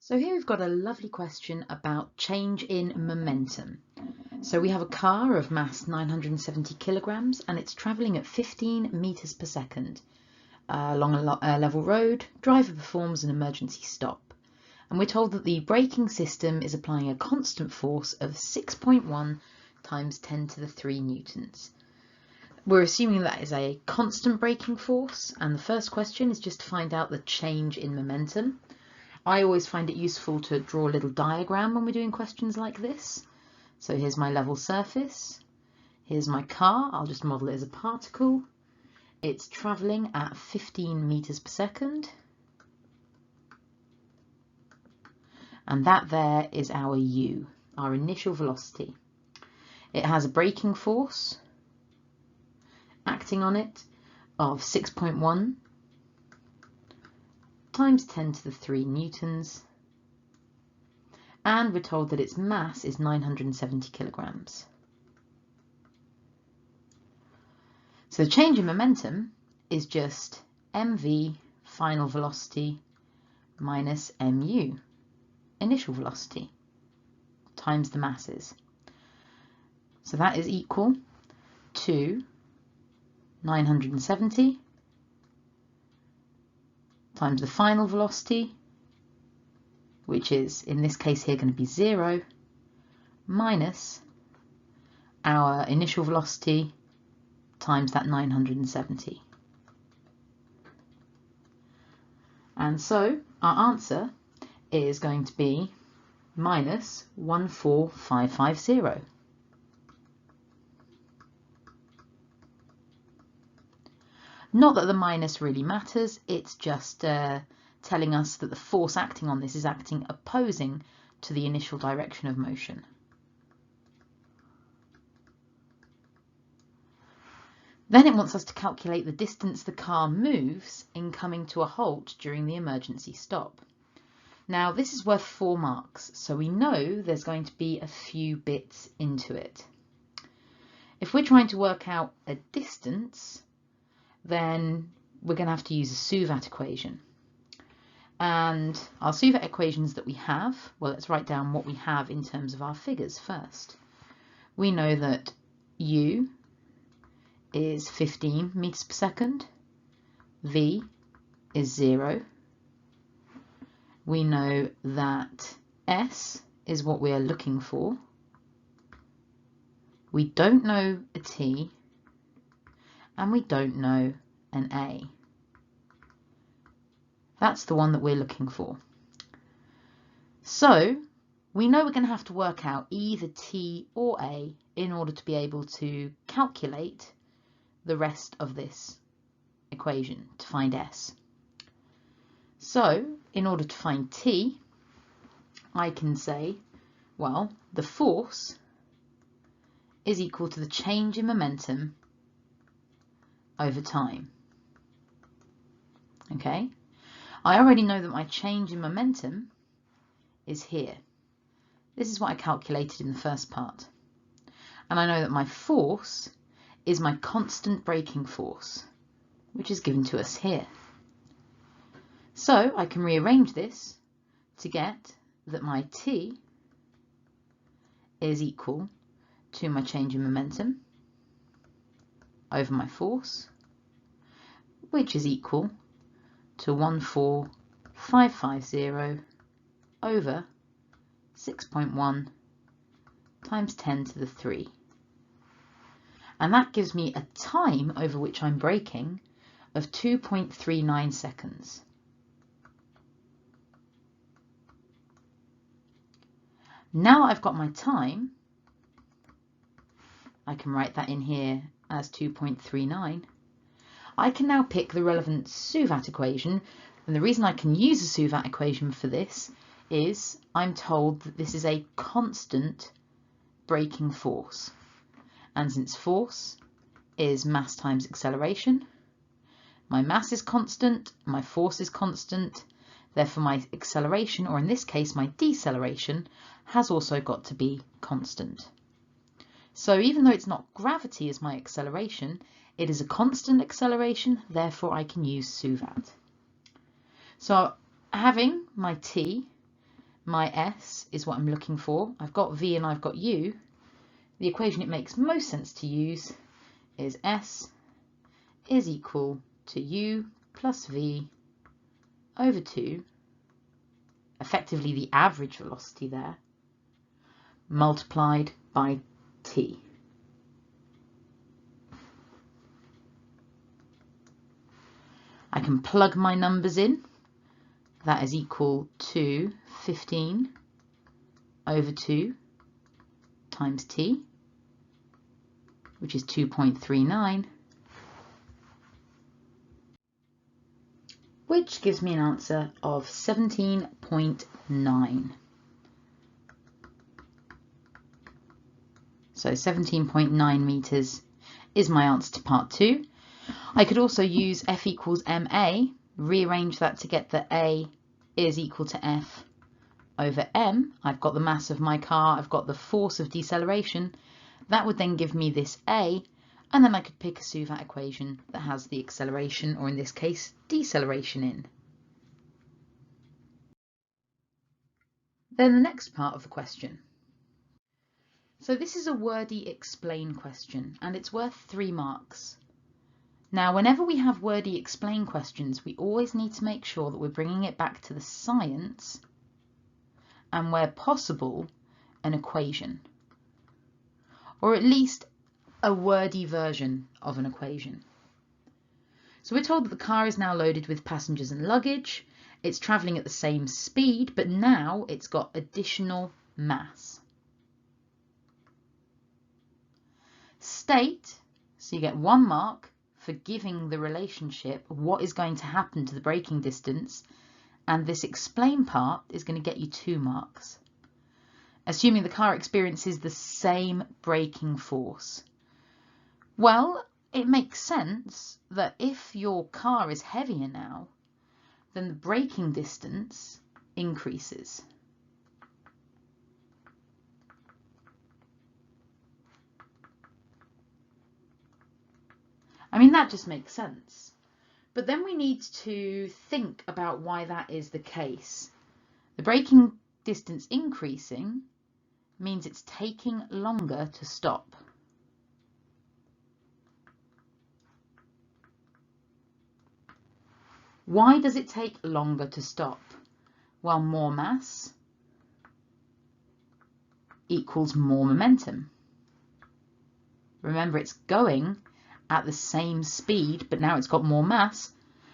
So here we've got a lovely question about change in momentum. So we have a car of mass 970 kilograms and it's travelling at 15 meters per second along a level road. Driver performs an emergency stop. And we're told that the braking system is applying a constant force of 6.1 times 10 to the 3 newtons. We're assuming that is a constant braking force, and the first question is just to find out the change in momentum. I always find it useful to draw a little diagram when we're doing questions like this. So here's my level surface. Here's my car. I'll just model it as a particle. It's travelling at 15 meters per second. And that there is our u, our initial velocity. It has a braking force acting on it of 6.1 times 10 to the 3 newtons, and we're told that its mass is 970 kilograms. So the change in momentum is just mv, final velocity, minus mu, initial velocity, times the masses. So that is equal to 970 times the final velocity, which is in this case here going to be 0, minus our initial velocity times that 970. And so our answer is going to be minus 14550. Not that the minus really matters, it's just telling us that the force acting on this is acting opposing to the initial direction of motion. Then it wants us to calculate the distance the car moves in coming to a halt during the emergency stop. Now this is worth 4 marks, so we know there's going to be a few bits into it. If we're trying to work out a distance, then we're going to have to use a Suvat equation. And our Suvat equations that we have, well, let's write down what we have in terms of our figures first. We know that u is 15 meters per second, v is 0. We know that s is what we are looking for. We don't know a t, and we don't know an a. That's the one that we're looking for. So we know we're going to have to work out either t or a in order to be able to calculate the rest of this equation to find s. So in order to find t, I can say, well, the force is equal to the change in momentum over time. Okay, I already know that my change in momentum is here. This is what I calculated in the first part. And I know that my force is my constant braking force, which is given to us here. So I can rearrange this to get that my t is equal to my change in momentum over my force, which is equal to 14550 over 6.1 times 10 to the 3. And that gives me a time over which I'm braking of 2.39 seconds. Now I've got my time, I can write that in here as 2.39. I can now pick the relevant Suvat equation, and the reason I can use a Suvat equation for this is I'm told that this is a constant braking force. And since force is mass times acceleration, my mass is constant, my force is constant, therefore my acceleration, or in this case my deceleration, has also got to be constant. So even though it's not gravity as my acceleration, it is a constant acceleration, therefore I can use Suvat. So having my t my S is what I'm looking for. I've got V and I've got U. The equation it makes most sense to use is S is equal to U plus V over 2, effectively the average velocity there, multiplied by T. I can plug my numbers in. That is equal to 15 over 2 times T, which is 2.39, which gives me an answer of 17.9. So 17.9 meters is my answer to part 2. I could also use F equals ma, rearrange that to get that A is equal to F over m. I've got the mass of my car, I've got the force of deceleration. That would then give me this A, and then I could pick a Suvat equation that has the acceleration, or in this case, deceleration in. Then the next part of the question. So this is a wordy explain question, and it's worth 3 marks. Now, whenever we have wordy explain questions, we always need to make sure that we're bringing it back to the science and, where possible, an equation, or at least a wordy version of an equation. So we're told that the car is now loaded with passengers and luggage. It's travelling at the same speed, but now it's got additional mass. State, so you get 1 mark for giving the relationship, what is going to happen to the braking distance, and this explain part is going to get you 2 marks. Assuming the car experiences the same braking force. Well, it makes sense that if your car is heavier now, then the braking distance increases. I mean, that just makes sense. But then we need to think about why that is the case. The braking distance increasing means it's taking longer to stop. Why does it take longer to stop? Well, more mass equals more momentum. Remember, it's going at the same speed, but now it's got more mass,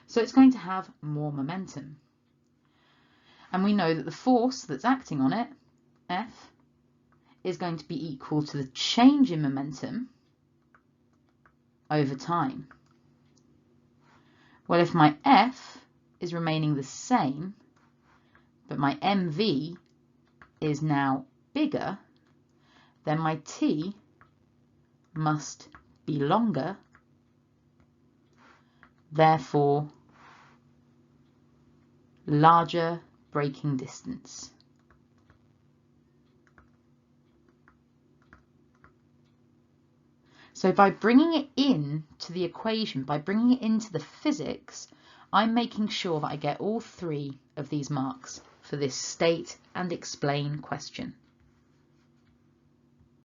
so it's going to have more momentum. And we know that the force that's acting on it, F, is going to be equal to the change in momentum over time. Well, if my F is remaining the same, but my mv is now bigger, then my T must be longer, therefore larger braking distance. So by bringing it in to the equation, by bringing it into the physics, I'm making sure that I get all 3 of these marks for this state and explain question.